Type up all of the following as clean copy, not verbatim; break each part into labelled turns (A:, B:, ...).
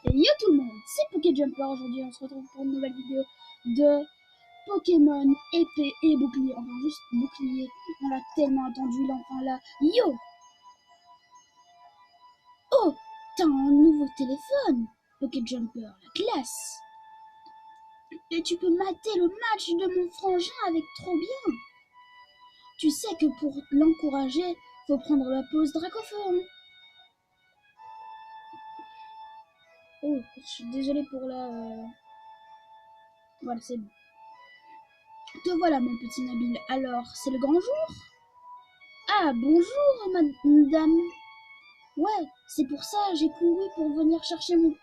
A: Et yo tout le monde, c'est PokéJumper. Aujourd'hui on se retrouve pour une nouvelle vidéo de Pokémon épée et bouclier. Enfin juste bouclier, on l'a tellement attendu l'enfant là. Yo. Oh, t'as un nouveau téléphone PokéJumper, la classe. Et tu peux mater le match de mon frangin avec trop bien. Tu sais que pour l'encourager, faut prendre la pause Dracophone. Oh, je suis désolée pour la... Voilà, c'est bon. Te voilà mon petit Nabil. Alors, c'est le grand jour? Ah, bonjour, madame. Ouais, c'est pour ça, j'ai couru pour venir chercher mon...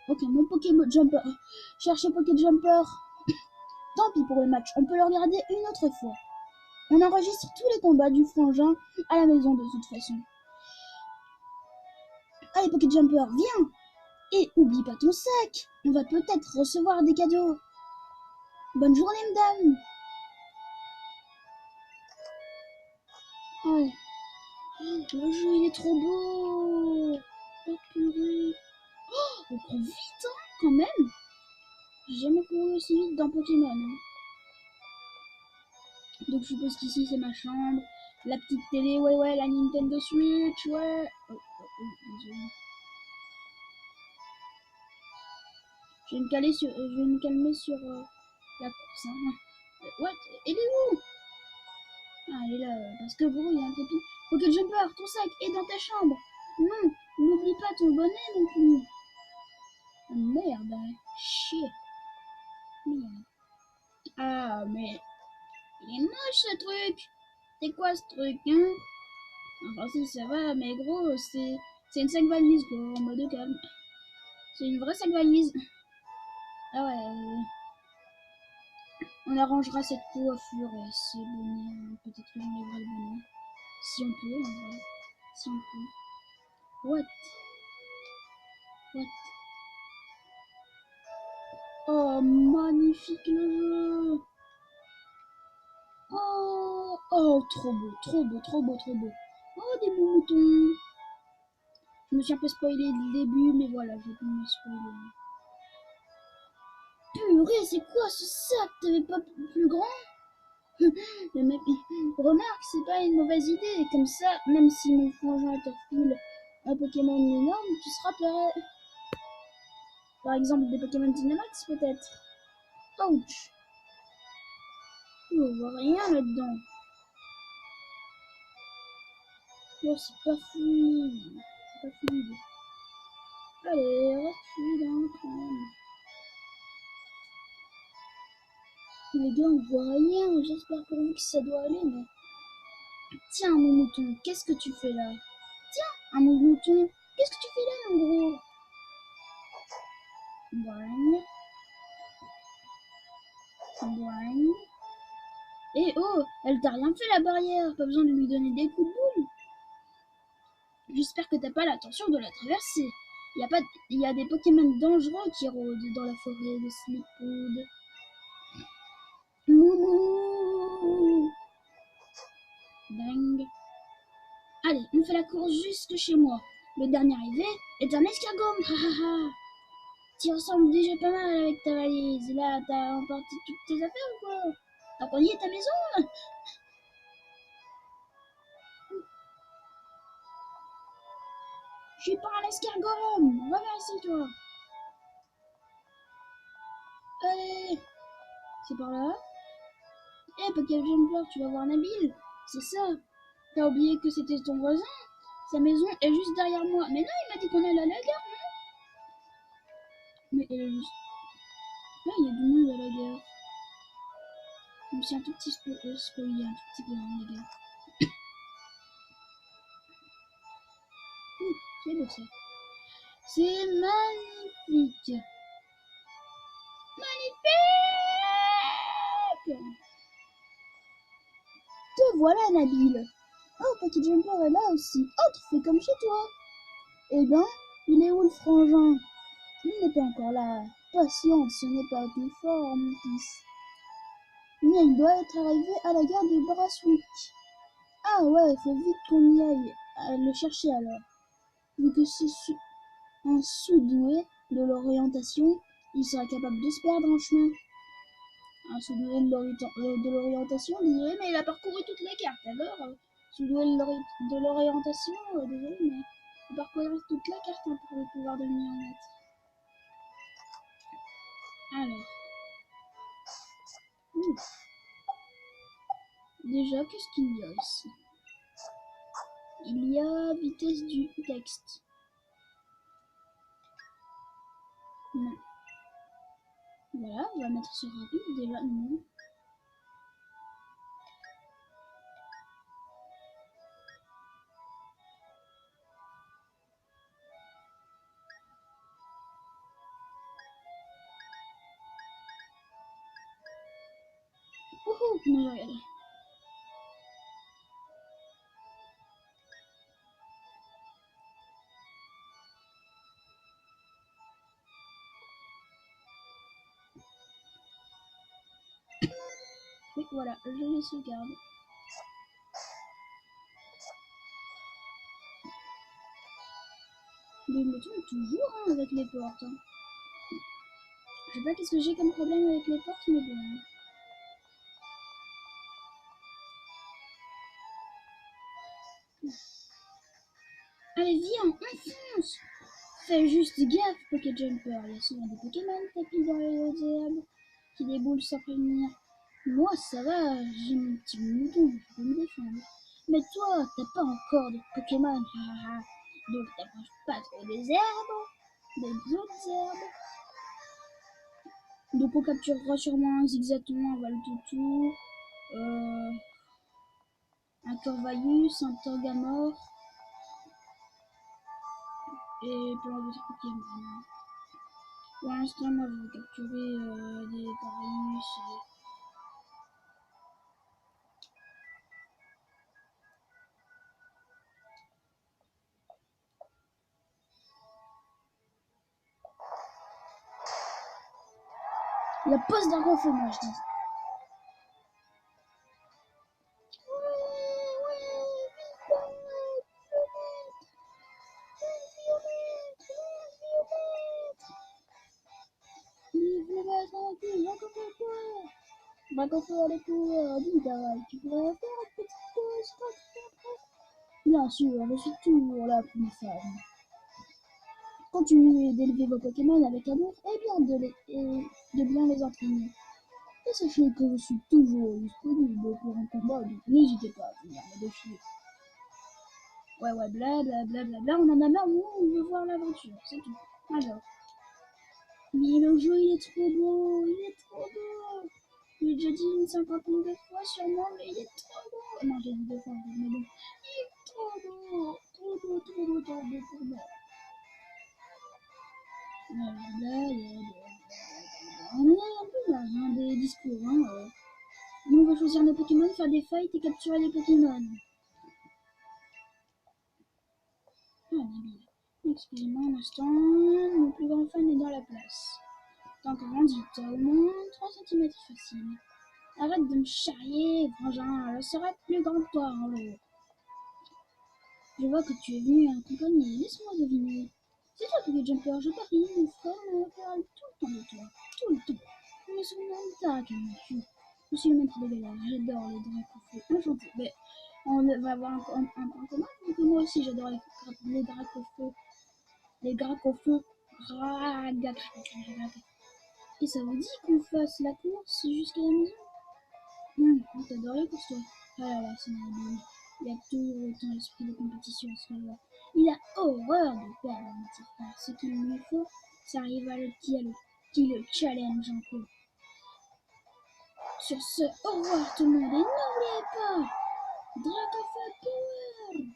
A: ok, mon Pokémon Jumper. Chercher Poké Jumper. Tant pis pour le match, on peut le regarder une autre fois. On enregistre tous les combats du frangin à la maison de toute façon. Allez, Poké Jumper, viens. Et oublie pas ton sac. On va peut-être recevoir des cadeaux. Bonne journée, madame. Ouais. Le jeu, il est trop beau. Oh, purée. On court vite, hein, quand même. J'ai jamais couru aussi vite dans Pokémon. Hein. Donc je suppose qu'ici c'est ma chambre. La petite télé, ouais, la Nintendo Switch, ouais. Désolé. Je vais me calmer sur la course. Hein. What? Elle est où? Ah, elle est là, parce que gros, il y a un tapis. PokéJumper, ton sac est dans ta chambre. Non, n'oublie pas ton bonnet non plus. Oh, merde, chier. Merde. Ah, mais il est moche ce truc. C'est quoi ce truc, hein? Enfin si, ça va, mais gros, c'est une sac valise, quoi, en mode calme. C'est une vraie sac valise. Ah ouais, on arrangera cette coiffure et ce bonnet. Peut-être que j'enlèverai le bonnet. Si on peut, en vrai. Si on peut. What? What? Oh, magnifique le jeu! Oh, oh, trop beau, trop beau, trop beau, trop beau. Oh, des beaux moutons. Je me suis un peu spoilé le début, mais voilà, j'ai pu me spoiler. Purée, c'est quoi ce sac? T'avais pas plus grand? Le mec, remarque, c'est pas une mauvaise idée. Comme ça, même si mon frangin te refile un Pokémon énorme, tu seras prêt. Par exemple, des Pokémon Dynamax, peut-être. Ouch! On voit rien là-dedans. Oh, c'est pas fluide. C'est pas fluide. Allez, reste fluide, hein, quand même. Les gars, on voit rien. J'espère pour vous que ça doit aller, mais... Tiens, mon mouton, qu'est-ce que tu fais là? Tiens, un mouton, qu'est-ce que tu fais là, mon gros? Boing, boing. Eh oh, elle t'a rien fait la barrière, pas besoin de lui donner des coups de boule. J'espère que t'as pas l'intention de la traverser. Il y a des Pokémon dangereux qui rôdent dans la forêt de Sleepwood. Moumou. Dingue. Allez, on fait la course jusque chez moi. Le dernier arrivé est un escargot. Ha ha ha. Tu ressembles déjà pas mal avec ta valise. Là, t'as emporté toutes tes affaires ou quoi? T'as cogné ta maison? Je suis pas un escargot. Reviens ici, toi. Allez, c'est par là. Eh, PokéJumper, tu vas voir Nabil. C'est ça. T'as oublié que c'était ton voisin? Sa maison est juste derrière moi. Mais non, il m'a dit qu'on allait à la gare, non? Mais elle est juste... Là, il y a du monde à la gare. Je me suis un tout petit spoilé, un tout petit peu, hein, les gars. C'est beau ça. C'est magnifique. Magnifique! Te voilà, Nabil. Oh, PokéJumper est là aussi. Oh, tu fais comme chez toi. Eh ben, il est où le frangin? Il n'est pas encore là. Patiente, ce n'est pas plus fort, mon fils. Mais il doit être arrivé à la gare de Braswick. Ah ouais, faut vite qu'on y aille le chercher alors. Vu que c'est un sous-doué de l'orientation, il sera capable de se perdre en chemin. Un sous-doué de l'orientation, désolé, mais il a parcouru toutes les cartes. Alors, sous-doué de l'orientation, désolé, mais il a parcouru toute la carte hein, pour le pouvoir de lumière. Alors. Déjà, qu'est-ce qu'il y a ici? Il y a vitesse du texte. Non. Voilà, on va mettre sur rapide déjà. Non. Wouhou, non, regardez. Oui, voilà, je les sauvegarde. Mais il me tourne toujours hein, avec les portes. Hein. Je sais pas qu'est-ce que j'ai comme problème avec les portes, mais bon. Allez, viens, on fonce. Fais juste gaffe, Poké Jumper. Il y a souvent des Pokémon tapis dans les hautes herbes qui déboulent sans prévenir. Moi, ça va, j'ai mon petit mouton, je peux me défendre. Mais toi, t'as pas encore de Pokémon, donc t'approches pas trop des herbes, des autres herbes. Donc on capturera sûrement un Zigzaton, un Valtoutou, un Corvalius, un Torgamore et plein d'autres Pokémon. Pour l'instant, moi je vais capturer des Darius et... La pose d'un gros feu, moi je dis. Bacoffo à l'écoute, dis Daral, tu pourrais faire une petite pause, bien sûr, je suis toujours là pour mes fans. Continuez d'élever vos Pokémon avec amour et de bien les entraîner. Et sachez que je suis toujours disponible pour un combat, donc n'hésitez pas à venir me défier. Ouais, blablabla, on en a marre, nous, on veut voir l'aventure, c'est tout. Alors. Mais le jeu, il est trop beau, il est trop beau. Je l'ai déjà dit une cinquantaine de fois sûrement, mais il est trop beau. Non, j'ai dit 2 fois, mais bon. Il est trop beau, trop beau, trop beau, trop beau pour moi. On en a un peu marre hein, des discours. Hein, Nous, on va choisir nos Pokémon, faire des fights et capturer les Pokémon. Ah, excusez-moi un instant, mon plus grand fan est dans la place. Tant que grandit, t'as au moins 3 cm facile. Arrête de me charrier, frangin, je serai plus grand que toi un jour. Je vois que tu es venu accompagner, laisse-moi deviner. C'est toi, Poké Jumper, je parie, mon frère me parle tout le temps de toi, tout le temps. Je me souviens de ta calme-tu. Je suis le maître de galère, j'adore les Dracofeu. Enchanté, mais on va avoir un point commun, vu que moi aussi j'adore les Dracofeu. Les Dracofeu. Et ça vous dit qu'on fasse la course jusqu'à la maison? T'adores les courses, toi. Ah là là, c'est malade. Il a toujours autant l'esprit de compétition à ce moment. Il a horreur de perdre un petit frère. Ce qu'il lui faut, c'est arriver à qui le challenge un peu. Sur ce, au revoir tout le monde et n'oubliez pas, Dracofeu Power!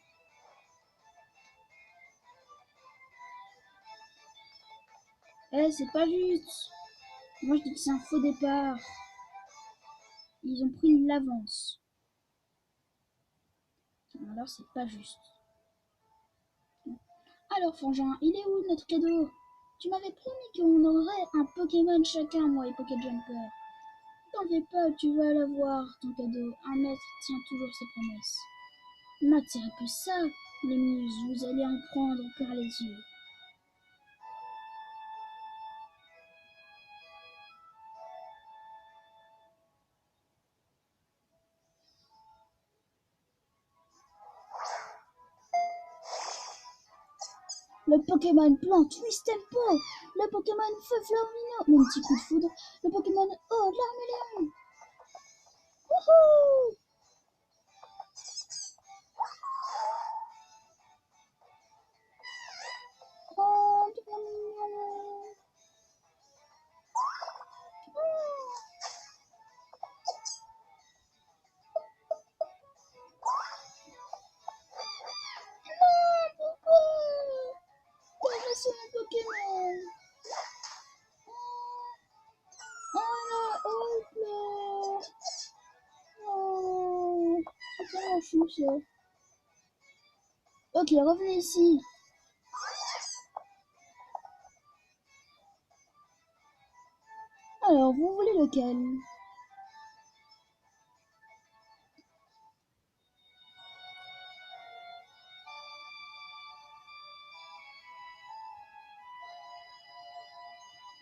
A: Eh, c'est pas juste. Moi, je dis que c'est un faux départ. Ils ont pris l'avance. Alors, c'est pas juste. Alors, Frangin, il est où notre cadeau? Tu m'avais promis qu'on aurait un Pokémon chacun, moi et Poké Jumper. T'en fais pas, tu vas l'avoir, ton cadeau. Un maître tient toujours ses promesses. Matt, c'est un peu ça, les muses, vous allez en prendre plein les yeux. Le Pokémon Plante Twist Tempo. Le Pokémon Feu Flamino. Mon petit coup de foudre. Le Pokémon Oh Larme-Léon. Wouhou! Oh, trop mignon. Non, pourquoi? T'as cassé mon Pokémon. Oh là, oh là. Oh, c'est tellement chou ça. Ok, revenez ici. Alors, vous voulez lequel?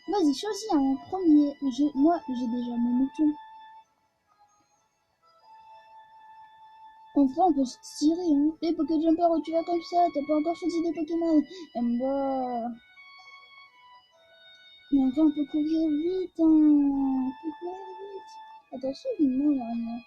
A: Vas-y, choisis un premier. Moi, j'ai déjà mon mouton. Enfin, on peut se tirer, hein. Et Pokéjumper, où tu vas comme ça? T'as pas encore choisi des Pokémon. Et moi... Mais enfin, on peut courir vite, hein. On peut courir vite. Attention, non, il y a rien.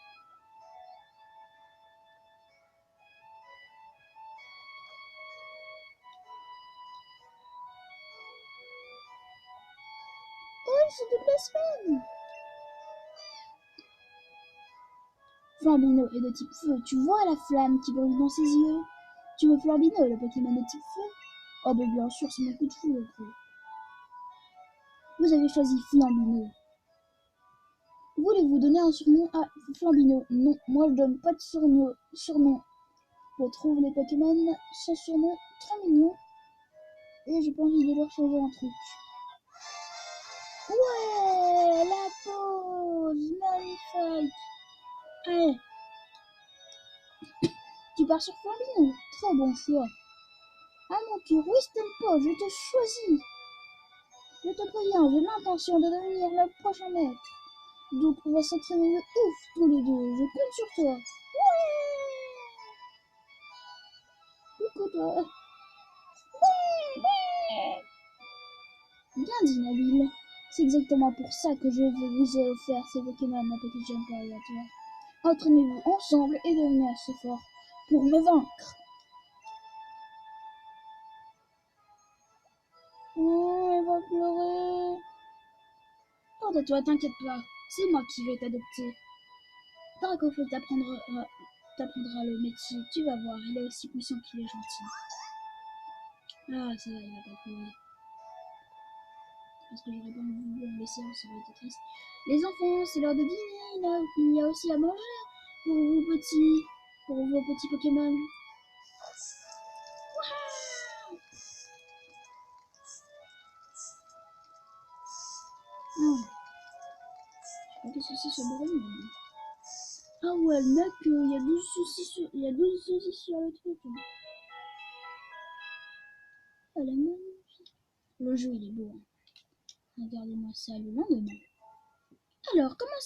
A: Oh, c'est de la semaine. Flambino est de type feu. Tu vois la flamme qui brûle dans ses yeux? Tu veux Flambino, le Pokémon de type feu? Oh, ben bien sûr, c'est mon coup de foudre. Vous avez choisi Flambino. Voulez-vous donner un surnom à Flambino? Non, moi je donne pas de surnom. Je trouve les Pokémon sans surnom très mignons et j'ai pas envie de leur changer un truc. Ouais, la pause, magnifique. Allez, tu pars sur Flambino. Très bon choix. À mon tour, oui, Tempo, je te choisis. Je te préviens, j'ai l'intention de devenir le prochain maître. Donc on va s'entraîner de ouf tous les deux. Je compte sur toi. Ouais. Coucou toi. Bien dit, Nabil. C'est exactement pour ça que je vous ai offert ces Pokémon, ma petite Jumper et à toi. Entraînez-vous ensemble et devenez assez fort pour me vaincre. Oh, elle va pleurer. Quant à toi, t'inquiète pas, c'est moi qui vais t'adopter. Dracofeu t'apprendra le métier, tu vas voir, il est aussi puissant qu'il est gentil. Ah, ça va, il va pas pleurer. Parce que j'aurais pas voulu le laisser, ça aurait été triste. Les enfants, c'est l'heure de dîner, il y a aussi à manger pour vos petits Pokémon. Ah, je sais pas qu'est-ce que c'est ce bruit. Ah ouais, le mec, il y a 12 saucisses sur le truc. Ah, la magnifique. Le jeu, il est beau. Hein. Regardez-moi ça le lendemain. Alors, comment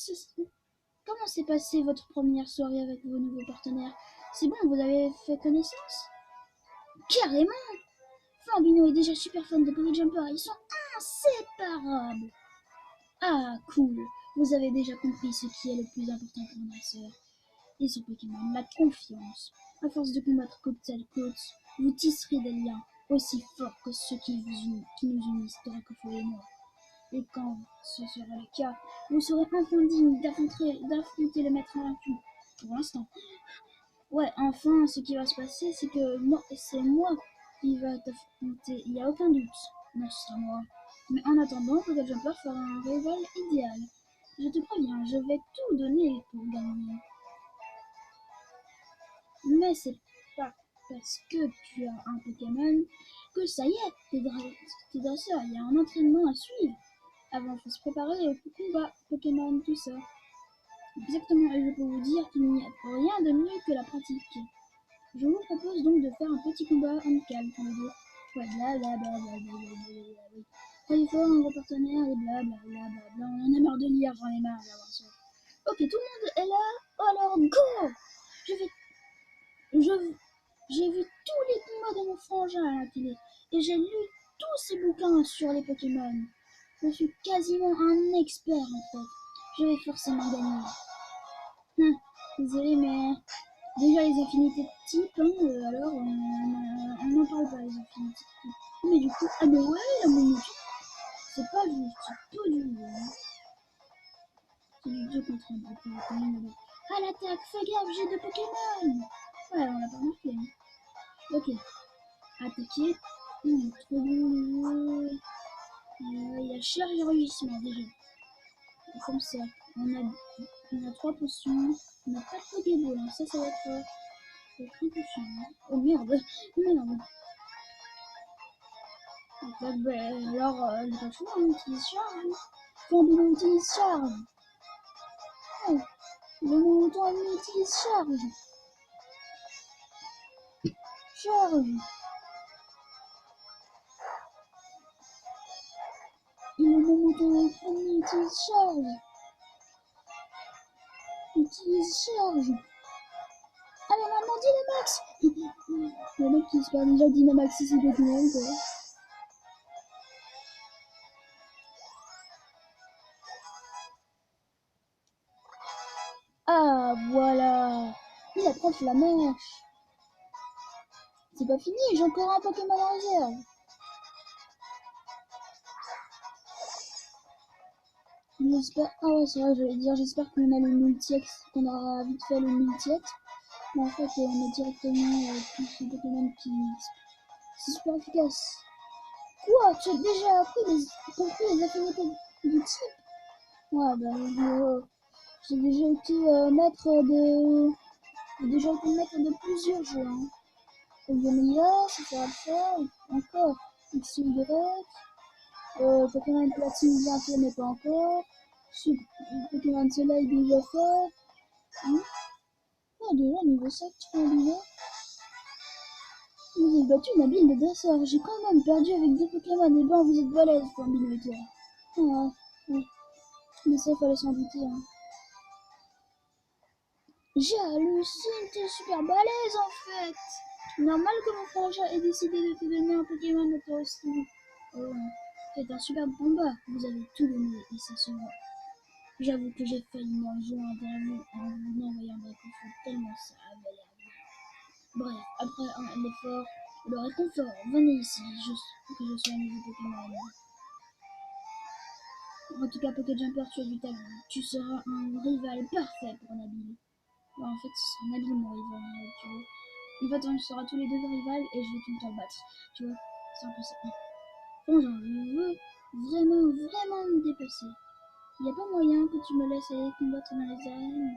A: s'est passée votre première soirée avec vos nouveaux partenaires? C'est bon, vous avez fait connaissance? Carrément! Flambino est déjà super fan de Pokéjumper, ils sont inséparables! Ah, cool! Vous avez déjà compris ce qui est le plus important pour un dresseur et son Pokémon, la confiance. À force de combattre côte à côte, vous tisserez des liens aussi forts que ceux qui nous unissent, Dracofeu et moi. Et quand ce sera le cas, vous serez enfin digne d'affronter le maître invaincu. Pour l'instant. Ouais, enfin, ce qui va se passer, c'est que c'est moi qui va t'affronter, il n'y a aucun doute. Non, ce sera moi. Mais en attendant, Pokéjumper fera un rival idéal. Je te préviens, je vais tout donner pour gagner. Mais c'est pas parce que tu as un Pokémon que ça y est, t'es dresseur, il y a un entraînement à suivre. Avant, il faut se préparer au combat Pokémon, tout ça. Exactement, et je peux vous dire qu'il n'y a rien de mieux que la pratique. Je vous propose donc de faire un petit combat amical tous les deux. Ouais, blablabla. Soyez fort, un gros partenaire, et blablabla. On en a marre de lire, j'en ai marre d'avoir ça. Ok, tout le monde est là, alors go! Je vais j'ai vu tous les combats de mon frangin à la télé. et j'ai lu tous ces bouquins sur les Pokémon. Je suis quasiment un expert en fait. Je vais forcément gagner. Désolé, mais déjà les affinités de type, alors on n'en parle pas les affinités de type. Mais du coup, ah mais ouais, la monotype, c'est pas juste, c'est pas du jeu. C'est du 2 contre 1. À l'attaque, fais gaffe, j'ai 2 Pokémon. Ouais, on l'a pas remarqué. Ok, attaquer. Trop bon. Il y a charge et rugissement déjà. Comme ça, on a 3 potions. On n'a pas de Pokéball, hein. Ça va être un peu chiant. Oh merde, merde. Donc, alors, j'ai pas le choix, on utilise charge. Quand on utilise charge. Oh, le moment on utilise charge. Charge. Et le moment on utilise charge. Utilise charge. Ah mais maintenant Dynamax. Le mec qui espère déjà Dynamax ici de Pokémon quoi. Ah voilà. Il approche la mèche. C'est pas fini, j'ai encore un Pokémon en réserve. J'espère. Ah ouais c'est vrai, j'allais dire j'espère qu'on a le multi-ex, qu'on aura vite fait le multi-ex. Mais en fait on a directement tous ces Pokémon qui. C'est super efficace. Quoi? Tu as déjà compris les affinités de type? Ouais bah j'ai déjà été maître de. J'ai déjà été maître de plusieurs jeux. Hein. Vanilla, ça va le faire. Encore. XY. Pokémon Platine bientôt, mais pas encore. Pokémon Soleil déjà fait. Ah, déjà niveau 7, tu fais un bilan. Vous avez battu ma build de dresseur. J'ai quand même perdu avec 2 Pokémon. Et ben, vous êtes balèze, Fambino et toi. Ah, ouais. Mais ça, fallait s'en douter. Hein. J'hallucine, t'es super balèze en fait. Normal que mon frangin ait décidé de te donner un Pokémon à toi aussi. Oh, c'est un super combat. Vous avez tout donné et ça se voit. J'avoue que j'ai failli m'en joindre à vous en vous envoyant des coups de feu tellement ça avait l'air bien. Bref, après un effort, le réconfort, venez ici, que je sois un nouveau Pokémon. En tout cas, Pokéjumper, tu as du talent. Tu seras un rival parfait pour Nabil. Ouais, en fait, ce sera Nabil mon rival, tu vois. En fait, on sera tous les deux rivales et je vais tout le temps battre. Tu vois, c'est un peu ça. Bon, genre, je veux vraiment me dépasser. Y a pas moyen que tu me laisses aller combattre dans les arènes?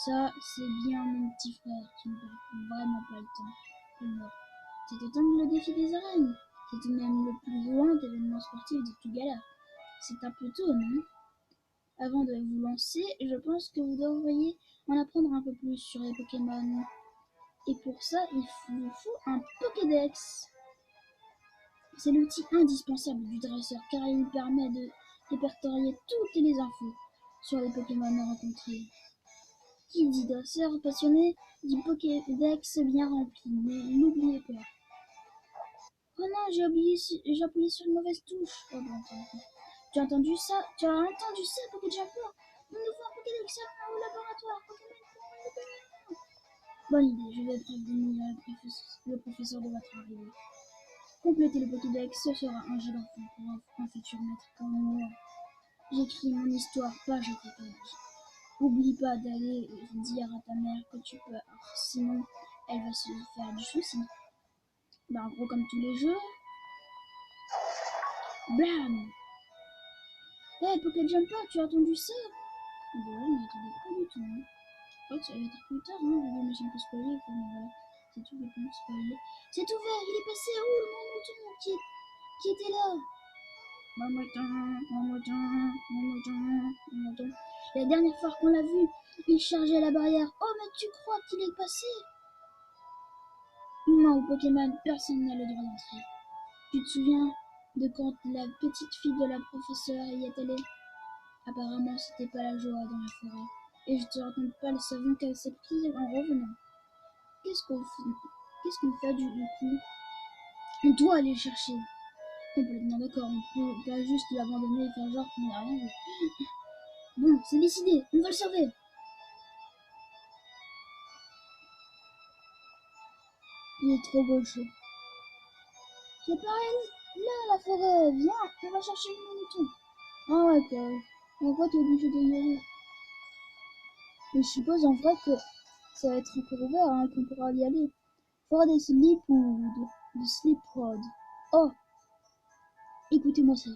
A: Ça, c'est bien mon petit frère, tu ne perds vraiment pas le temps. Alors, c'est autant que le défi des arènes. C'est tout de même le plus grand événement sportif de tout gala. C'est un peu tôt, non? Avant de vous lancer, je pense que vous devriez en apprendre un peu plus sur les Pokémon. Et pour ça, il vous faut un Pokédex. C'est l'outil indispensable du dresseur car il permet de répertorier toutes les infos sur les Pokémon rencontrés. Qui dit dresseur passionné dit Pokédex bien rempli, mais n'oubliez pas. Oh non, j'ai appuyé sur une mauvaise touche. Oh bon, tu as entendu ça? Tu as entendu ça, Pokéjumper? On nous fait un Pokédex au laboratoire. Pokémon. Bonne idée, je vais prévenir le professeur de votre arrivée. Compléter le Pokédex, ce sera un jeu d'enfant pour un futur maître comme moi. J'écris mon histoire page après page. Oublie pas d'aller dire à ta mère que tu peurs, sinon elle va se faire du souci. Bah en gros comme tous les jeux. Blam! Hey Pokéjumper, tu as entendu ça? Ah bah ouais, mais attendez pas du tout. Hein. Je crois que ça va être plus tard, hein. La machine peut spoiler, quoi, mais voilà. C'est tout, le point de spoiler. C'est ouvert, il est passé où le mouton qui était là? Mamoudon. La dernière fois qu'on l'a vu, il chargeait la barrière. Oh, mais tu crois qu'il est passé? Humain ou Pokémon, personne n'a le droit d'entrer. Tu te souviens de quand la petite fille de la professeure y est allée? Apparemment, c'était pas la joie dans la forêt. Et je te raconte pas le savon qu'elle s'est pris en revenant. Qu'est-ce qu'on fait du coup? On doit aller le chercher. Complètement d'accord, on peut pas juste l'abandonner et faire genre qu'on n'a rien vu. Bon, c'est décidé, on va le sauver. Il est trop gaucher. C'est pareil, là, la forêt, viens, on va chercher le mouton. Ah ouais, quoi. Pourquoi t'es obligé de y aller? Mais je suppose en vrai que ça va être encore ouvert, hein, qu'on pourra y aller. Forêt des Sleepwood, de Sleepwood. Oh, écoutez-moi ça.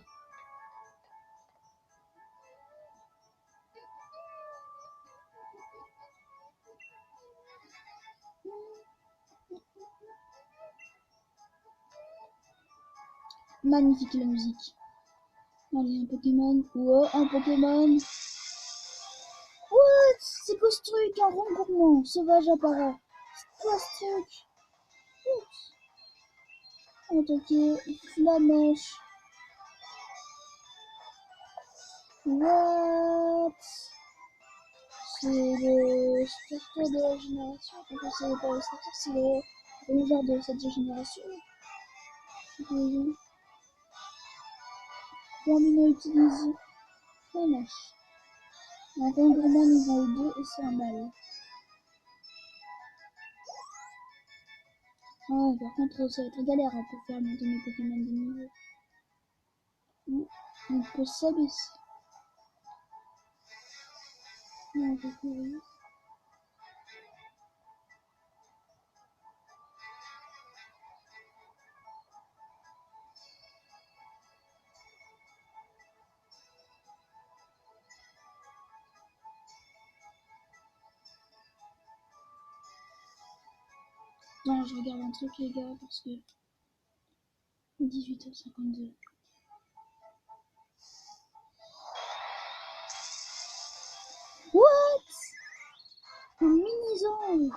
A: Magnifique la musique. Allez, un Pokémon. Ouais, un Pokémon. What? C'est quoi ce truc? Un rond gourmand. Sauvage apparaît. C'est quoi ce truc? Attaquer. Flamèche. What? C'est le starter de la génération. Enfin, c'est pas le starter, c'est le genre de cette génération. Termine à utiliser. Flamèche. Un rond gourmand niveau 2 et c'est un mâle. Ah, par contre, ça va être galère hein, pour faire monter mes Pokémon de niveau. On peut s'abaisser. Non, je peux rien. Non, je regarde un truc, les gars, parce que 18h52. What? Un mini-zone.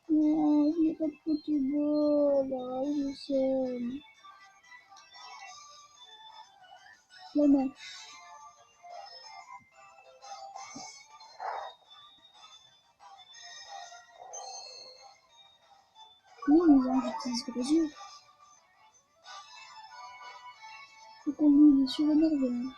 A: Non, je n'ai pas de Pokéball, là, je sais. La main. Mini-zone, j'utilise gros yeux. Faut qu'on lui sur le nerveux.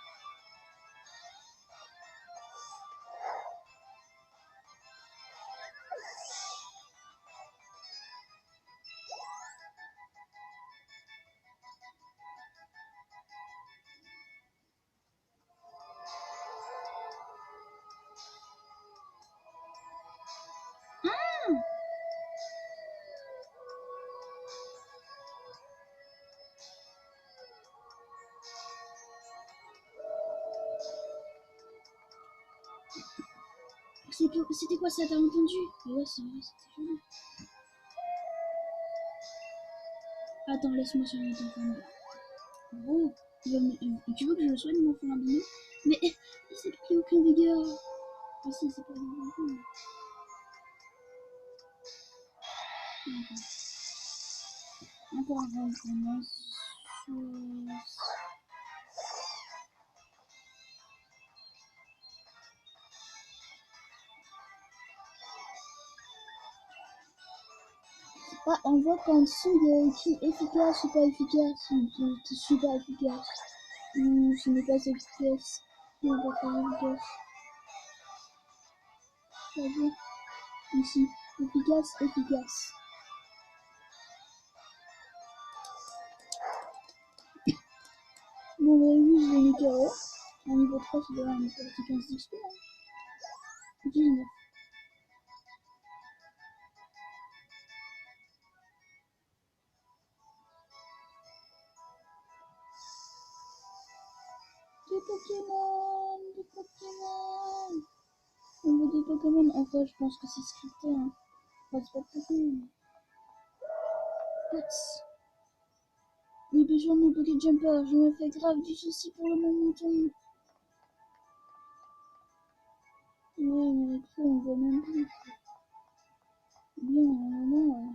A: C'était quoi ça, t'as entendu? Ouais, c'est vrai, c'était joli. Attends, laisse-moi soigner ton flingue. Oh, tu veux que je le soigne mon flingue? Mais c'est plus aucun dégât. Ah si, c'est pas grave. Encore un rang commence. Ah, on voit qu'en dessous il y a écrit efficace ou pas efficace. Je suis pas efficace. Ou ce n'est pas efficace. Ou pas très efficace. Ça veut dire ici. Efficace, efficace. Bon, bah oui, je vais les carreaux. En niveau 3, c'est déjà un petit 15 d'XP. 19. Des Pokémon, des Pokémon. Au niveau des Pokémon, enfin, je pense que c'est scripté. Hein. Enfin, c'est pas Pokémon. Pots. J'ai besoin de mon Poké Jumper. Je me fais grave du souci pour le momentum. Ouais, mais avec ça, on voit même plus. Bien, non.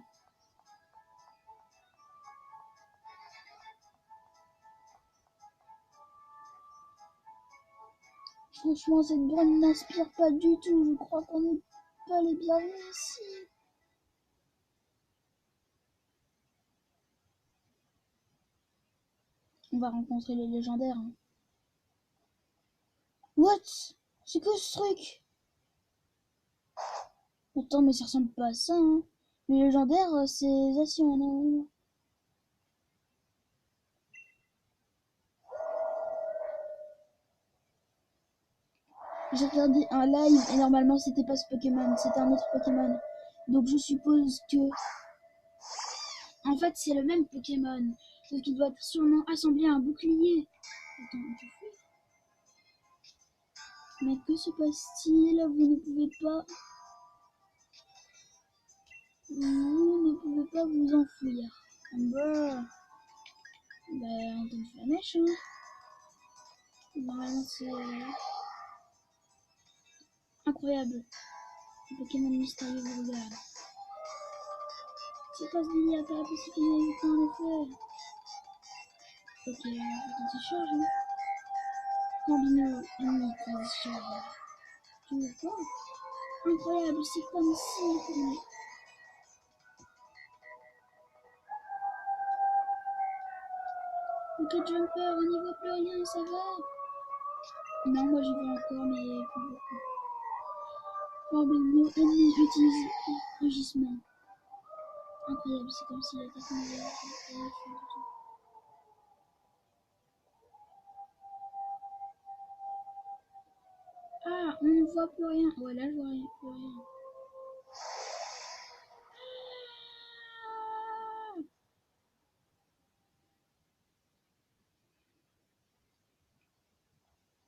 A: Franchement, cette borne n'inspire pas du tout. Je crois qu'on n'est pas les bienvenus ici. On va rencontrer les légendaires. Hein. What? C'est quoi ce truc? Attends, mais ça ressemble pas à ça, hein. Les légendaires, c'est Zacian, non? J'ai regardé un live et normalement c'était pas ce Pokémon, c'était un autre Pokémon. Donc je suppose que... En fait c'est le même Pokémon, sauf qu'il doit être sûrement assemblé à un bouclier. Attends, je fais... Mais que se passe-t-il? Vous ne pouvez pas... Vous ne pouvez pas vous enfouir. Bah... Ben, on donne la mèche, hein. Normalement c'est... incroyable. Le Pokémon mystérieux vous regarde. C'est pas ce délire, t'as la possibilité d'éviter en effet. Ok, je vais charge, hein. Combino, ennemi qui discharge. Tu veux pas? Incroyable, c'est comme si... Ok, Jumper, on n'y voit plus rien, ça va? Non, moi j'y vois encore, mais pas beaucoup. Combino, ennemi utilise rugissement. Incroyable, c'est comme si l'attaque n'avait... Ah, on ne voit plus rien. Ouais, là je vois rien, plus rien.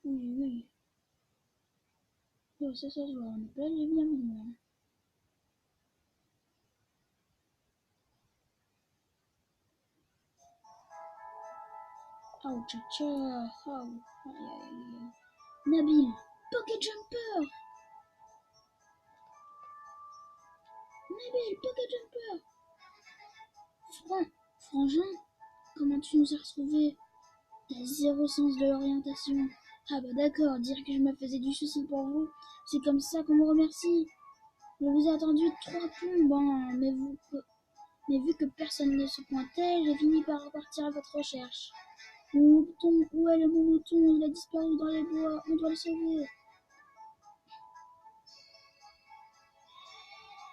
A: Oui, oui. Oh, ça se voit, on est pas les bien mignons. Oh, tcha-tcha. Oh, aïe, aïe, aïe. Nabil, Poké Jumper. Nabil, Poké Jumper. Frangin, comment tu nous as retrouvés? T'as zéro sens de l'orientation. Ah bah d'accord, dire que je me faisais du souci pour vous, c'est comme ça qu'on me remercie. Je vous ai attendu 3 plombes, hein, mais vu que personne ne se pointait, j'ai fini par partir à votre recherche. Mon mouton, où est mon mouton? Il a disparu dans les bois, on doit le sauver.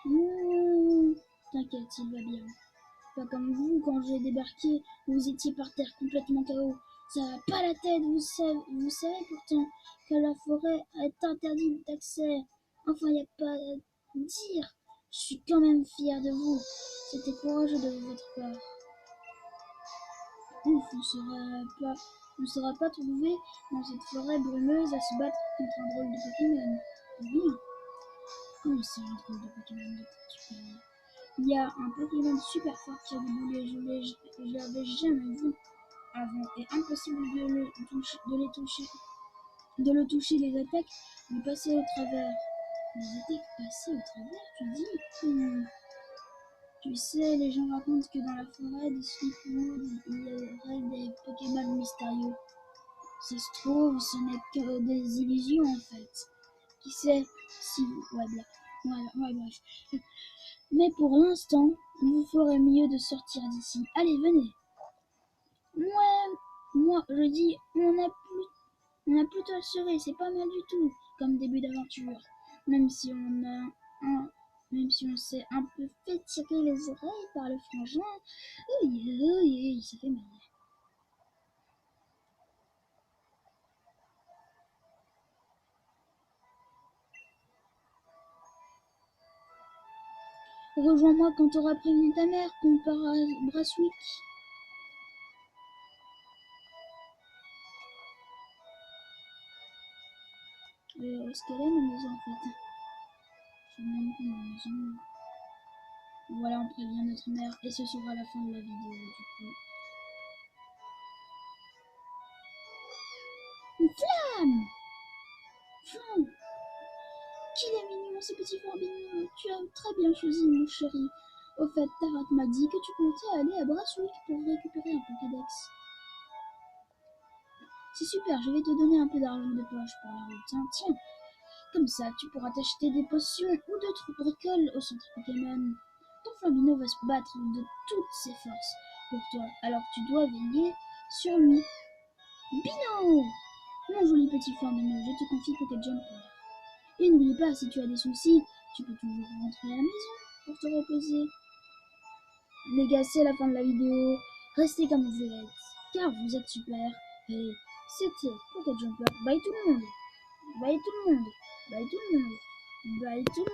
A: Ouh, t'inquiète, il va bien. Pas comme vous, quand j'ai débarqué, vous étiez par terre complètement KO. Ça va pas la tête, vous savez pourtant que la forêt est interdite d'accès. Enfin, y a pas à dire. Je suis quand même fière de vous. C'était courageux de votre part. Ouf, on ne sera pas trouvé dans cette forêt brumeuse à se battre contre un drôle de Pokémon. Bien. Comment ça, un drôle de Pokémon de particulier? Il y a un Pokémon super fort qui a des boulets, je l'avais jamais vu avant, et impossible de le toucher, les attaques lui passaient au travers. Les attaques passaient au travers, tu dis? Tu sais, les gens racontent que dans la forêt de Sweetwood, il y aurait des Pokémon mystérieux. Ça se trouve, ce n'est que des illusions en fait. Qui sait si... Ouais, bref. Mais pour l'instant, il vous ferait mieux de sortir d'ici. Allez, venez. Ouais, moi, je dis, on a plutôt assuré, c'est pas mal du tout, comme début d'aventure. Même si même si on s'est un peu fait tirer les oreilles par le frangin, ça fait mal. Rejoins-moi quand t'auras prévenu ta mère qu'on part à Brasswick. Où est-ce qu'elle est, ma maison, en fait? Je sais même pas ma maison. Voilà, on prévient notre mère et ce sera la fin de la vidéo, du coup. Une flamme! Flamme! Qu'il est mignon, ce petit Farbignon. Tu as très bien choisi, mon chéri. Au fait, Tarak m'a dit que tu comptais aller à Brasswick pour récupérer un Pokédex. C'est super, je vais te donner un peu d'argent de poche pour la route. Hein. Tiens, comme ça, tu pourras t'acheter des potions ou d'autres bricoles au centre Pokémon. Ton Flambino va se battre de toutes ses forces pour toi, alors tu dois veiller sur lui. Bino! Mon joli petit Fernando, je te confie Pocket Jumper. Et n'oublie pas, si tu as des soucis, tu peux toujours rentrer à la maison pour te reposer. Les gars, c'est la fin de la vidéo. Restez comme vous êtes, car vous êtes super. Et c'était Pocket Jumper. Bye tout le monde. Bye tout le monde. Bye tout le monde. Bye tout le monde.